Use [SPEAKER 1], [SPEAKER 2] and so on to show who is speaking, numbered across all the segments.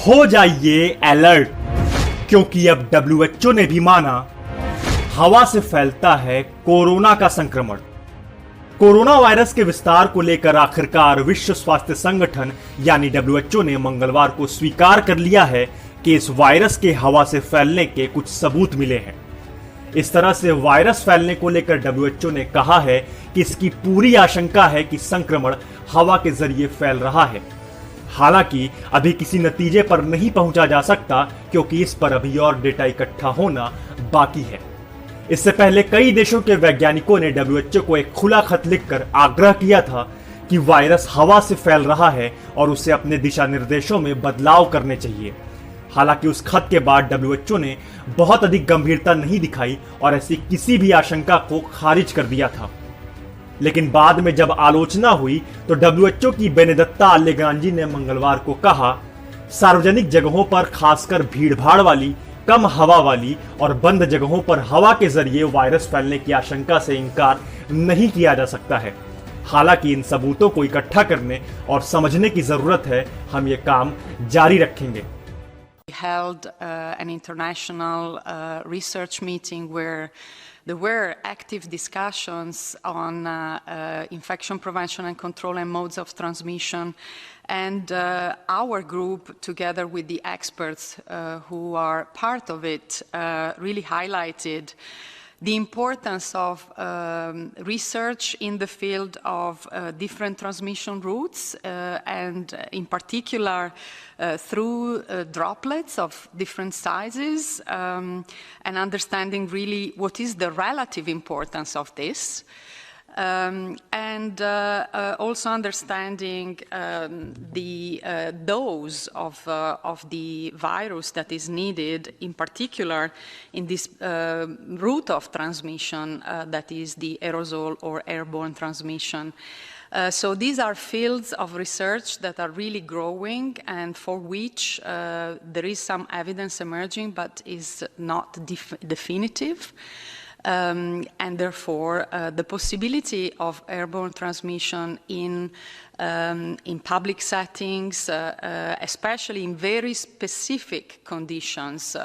[SPEAKER 1] हो जाइए अलर्ट, क्योंकि अब WHO ने भी माना हवा से फैलता है कोरोना का संक्रमण। कोरोना वायरस के विस्तार को लेकर आखिरकार विश्व स्वास्थ्य संगठन यानी WHO ने मंगलवार को स्वीकार कर लिया है कि इस वायरस के हवा से फैलने के कुछ सबूत मिले हैं। इस तरह से वायरस फैलने को लेकर WHO ने कहा है कि इसकी पूरी आशंका है कि संक्रमण हवा के जरिए फैल रहा है। हालांकि अभी किसी नतीजे पर नहीं पहुंचा जा सकता, क्योंकि इस पर अभी और डेटा इकट्ठा होना बाकी है। इससे पहले कई देशों के वैज्ञानिकों ने WHO को एक खुला खत लिखकर आग्रह किया था कि वायरस हवा से फैल रहा है और उसे अपने दिशा निर्देशों में बदलाव करने चाहिए। हालांकि उस खत के बाद WHO ने बहुत अधिक गंभीरता नहीं दिखाई और ऐसी किसी भी आशंका को खारिज कर दिया था। लेकिन बाद में जब आलोचना हुई तो WHO की बेनेदत्ता अल्लेग्रांजी ने मंगलवार को कहा, सार्वजनिक जगहों पर खासकर भीड़भाड़ वाली, कम हवा वाली और बंद जगहों पर हवा के जरिए वायरस फैलने की आशंका से इनकार नहीं किया जा सकता है। हालांकि इन सबूतों को इकट्ठा करने और समझने की जरूरत है। हम ये काम जारी रखेंगे।
[SPEAKER 2] Held an international research meeting where there were active discussions on infection prevention and control and modes of transmission, and our group, together with the experts who are part of it, really highlighted the importance of research in the field of different transmission routes, and in particular through droplets of different sizes, and understanding really what is the relative importance of this. And also understanding the dose of the virus that is needed, in particular in this route of transmission that is the aerosol or airborne transmission. So these are fields of research that are really growing and for which there is some evidence emerging but is not definitive. And therefore, the possibility of airborne transmission in public settings, especially in very specific conditions,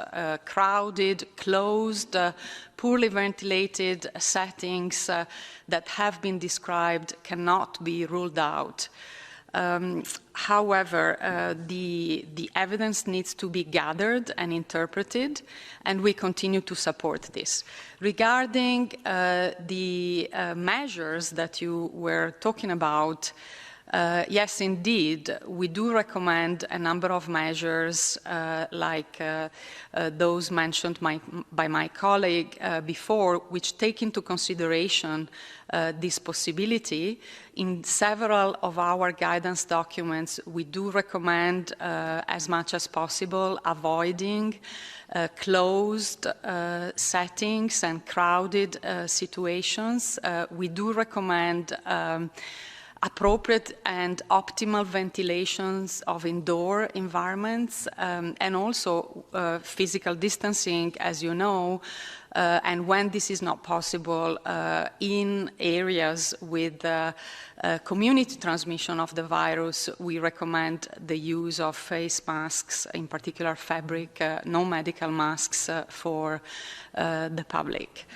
[SPEAKER 2] crowded, closed, poorly ventilated settings that have been described, cannot be ruled out. However, the evidence needs to be gathered and interpreted, and we continue to support this. Regarding the measures that you were talking about, yes, indeed, we do recommend a number of measures like those mentioned by my colleague before, which take into consideration this possibility. In several of our guidance documents, we do recommend as much as possible avoiding closed settings and crowded situations. We do recommend appropriate and optimal ventilations of indoor environments, and also physical distancing, as you know, and when this is not possible, in areas with community transmission of the virus, we recommend the use of face masks, in particular fabric, non-medical masks for the public.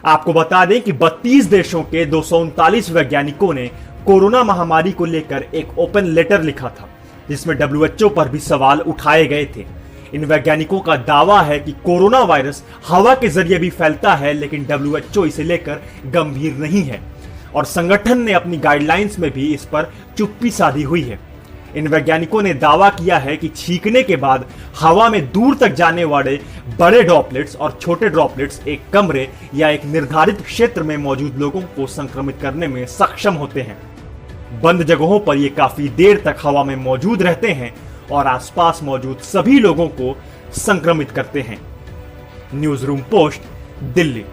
[SPEAKER 1] आपको बता दें कि 32 देशों के 239 वैज्ञानिकों ने corona महामारी को लेकर एक ओपन लेटर लिखा था, जिसमें WHO पर भी सवाल उठाए गए थे। इन वैज्ञानिकों का दावा है कि कोरोना वायरस हवा के जरिए भी फैलता है, लेकिन WHO इसे लेकर गंभीर नहीं है और संगठन ने अपनी गाइडलाइंस में भी इस पर चुप्पी साधी हुई है। इन वैज्ञानिकों ने दावा किया है कि छींकने के बाद हवा में दूर तक जाने वाले बड़े ड्रॉपलेट्स और छोटे ड्रॉपलेट्स एक कमरे या एक निर्धारित क्षेत्र में मौजूद लोगों को संक्रमित करने में सक्षम होते हैं। बंद जगहों पर ये काफी देर तक हवा में मौजूद रहते हैं और आसपास मौजूद सभी लोगों को संक्रमित करते हैं। News room post, Delhi.